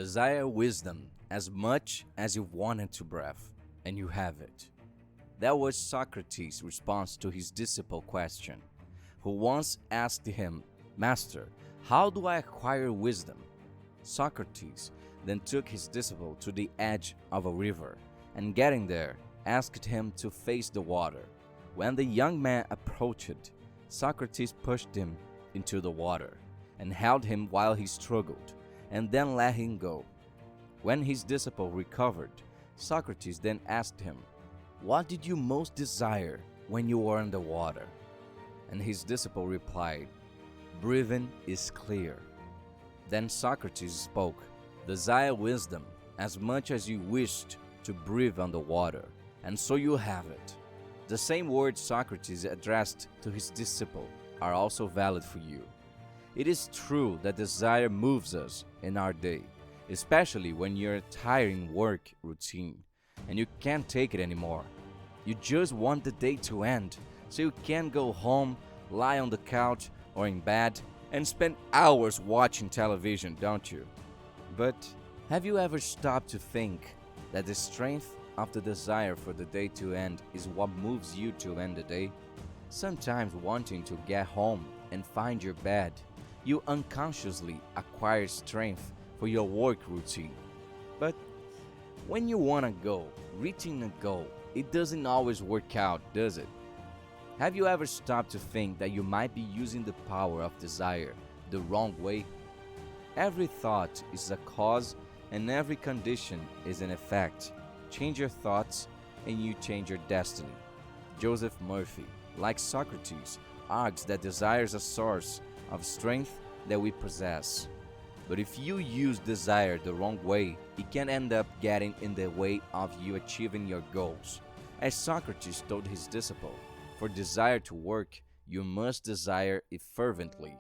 Desire wisdom as much as you wanted to breath, and you have it. That was Socrates' response to his disciple question, who once asked him, Master, how do I acquire wisdom? Socrates then took his disciple to the edge of a river, and getting there, asked him to face the water. When the young man approached, Socrates pushed him into the water, and held him while he struggled, and then let him go. When his disciple recovered, Socrates then asked him, What did you most desire when you were in the water? And his disciple replied, Breathing is clear. Then Socrates spoke, Desire wisdom as much as you wished to breathe on the water, and so you have it. The same words Socrates addressed to his disciple are also valid for you. It is true that desire moves us in our day, especially when you're tiring work routine and you can't take it anymore. You just want the day to end so you can go home, lie on the couch or in bed and spend hours watching television, don't you? But have you ever stopped to think that the strength of the desire for the day to end is what moves you to end the day? Sometimes wanting to get home and find your bed, you unconsciously acquire strength for your work routine. But when you want to go, reaching a goal, it doesn't always work out, does it? Have you ever stopped to think that you might be using the power of desire the wrong way? Every thought is a cause and every condition is an effect. Change your thoughts and you change your destiny. Joseph Murphy, like Socrates, argues that desire is a source of strength that we possess. But if you use desire the wrong way, it can end up getting in the way of you achieving your goals. As Socrates told his disciple, for desire to work, you must desire it fervently.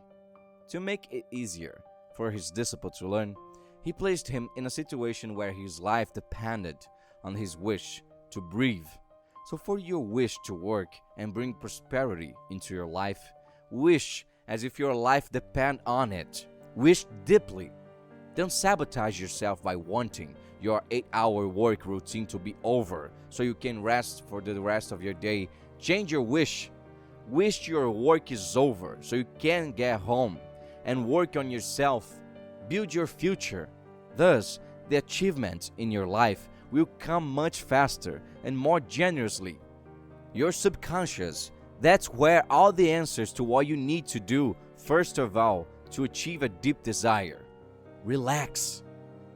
To make it easier for his disciple to learn, he placed him in a situation where his life depended on his wish to breathe. So for your wish to work and bring prosperity into your life, wish as if your life depend on it. Wish deeply. Don't sabotage yourself by wanting your 8-hour work routine to be over so you can rest for the rest of your day. Change your wish. Wish your work is over so you can get home and work on yourself. Build your future. Thus, the achievements in your life will come much faster and more generously. Your subconscious, that's where all the answers to what you need to do, first of all, to achieve a deep desire. Relax.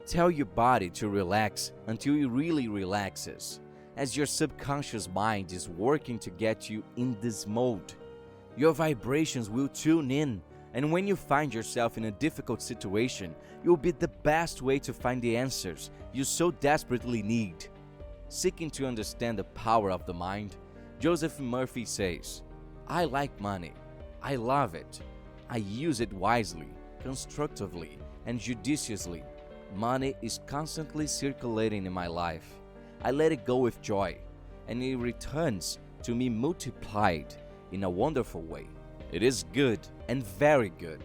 Tell your body to relax until it really relaxes, as your subconscious mind is working to get you in this mode. Your vibrations will tune in, and when you find yourself in a difficult situation, it will be the best way to find the answers you so desperately need. Seeking to understand the power of the mind, Joseph Murphy says, I like money. I love it. I use it wisely, constructively, and judiciously. Money is constantly circulating in my life. I let it go with joy, and it returns to me multiplied in a wonderful way. It is good and very good.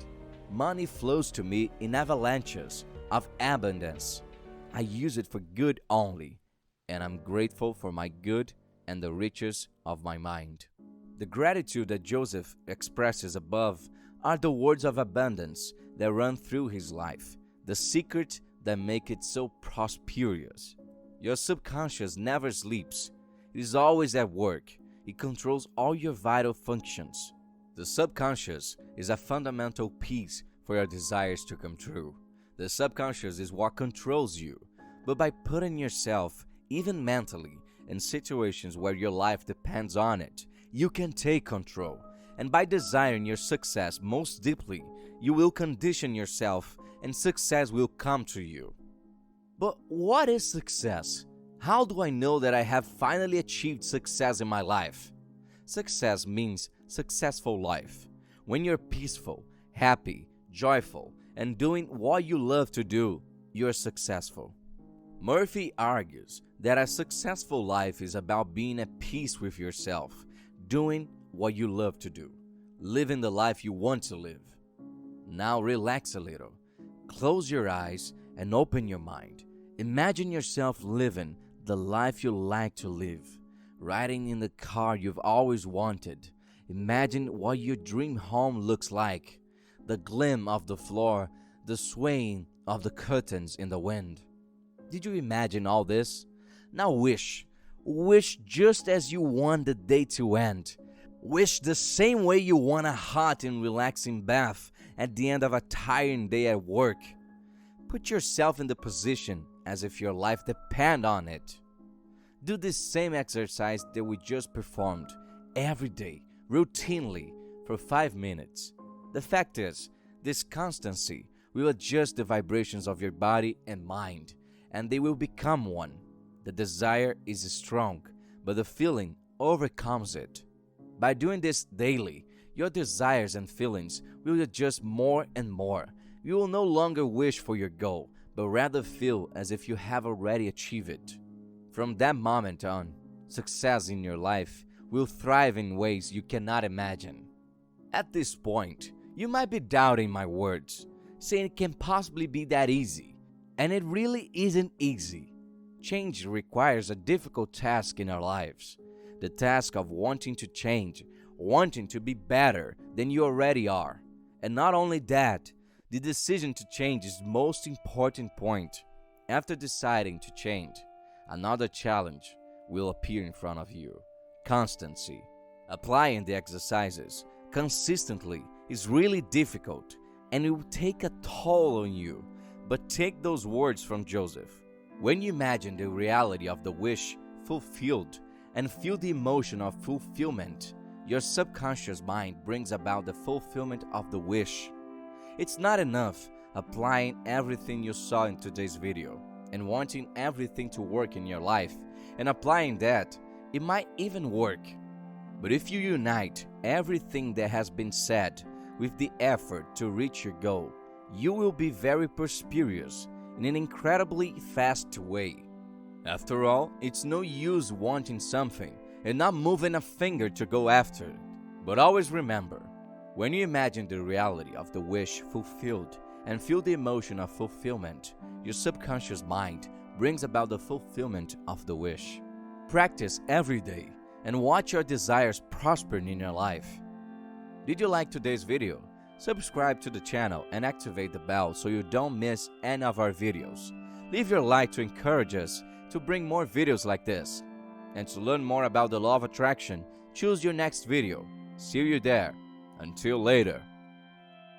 Money flows to me in avalanches of abundance. I use it for good only, and I'm grateful for my good and the riches of my mind. The gratitude that Joseph expresses above are the words of abundance that run through his life, the secret that make it so prosperous. Your subconscious never sleeps. It is always at work. It controls all your vital functions. The subconscious is a fundamental piece for your desires to come true. The subconscious is what controls you, but by putting yourself, even mentally, in situations where your life depends on it, you can take control. And by desiring your success most deeply, you will condition yourself and success will come to you. But what is success? How do I know that I have finally achieved success in my life? Success means successful life. When you're peaceful, happy, joyful, and doing what you love to do, you're successful. Murphy argues that a successful life is about being at peace with yourself, doing what you love to do, living the life you want to live. Now relax a little, close your eyes, and open your mind. Imagine yourself living the life you like to live, riding in the car you've always wanted. Imagine what your dream home looks like, the gleam of the floor, the swaying of the curtains in the wind. Did you imagine all this? Now wish just as you want the day to end. Wish the same way you want a hot and relaxing bath at the end of a tiring day at work. Put yourself in the position as if your life depends on it. Do this same exercise that we just performed every day, routinely, for 5 minutes. The fact is, this constancy will adjust the vibrations of your body and mind, and they will become one. The desire is strong, but the feeling overcomes it. By doing this daily, your desires and feelings will adjust more and more. You will no longer wish for your goal, but rather feel as if you have already achieved it. From that moment on, success in your life will thrive in ways you cannot imagine. At this point, you might be doubting my words, saying it can possibly be that easy. And it really isn't easy. Change requires a difficult task in our lives. The task of wanting to change, wanting to be better than you already are. And not only that, the decision to change is the most important point. After deciding to change, another challenge will appear in front of you. Constancy. Applying the exercises consistently is really difficult and it will take a toll on you. But take those words from Joseph. When you imagine the reality of the wish fulfilled and feel the emotion of fulfillment, your subconscious mind brings about the fulfillment of the wish. It's not enough applying everything you saw in today's video and wanting everything to work in your life and applying that. It might even work. But if you unite everything that has been said with the effort to reach your goal, you will be very prosperous in an incredibly fast way. After all, it's no use wanting something and not moving a finger to go after it. But always remember, when you imagine the reality of the wish fulfilled and feel the emotion of fulfillment, your subconscious mind brings about the fulfillment of the wish. Practice every day and watch your desires prosper in your life. Did you like today's video? Subscribe to the channel and activate the bell so you don't miss any of our videos. Leave your like to encourage us to bring more videos like this. And to learn more about the law of attraction, choose your next video. See you there. Until later.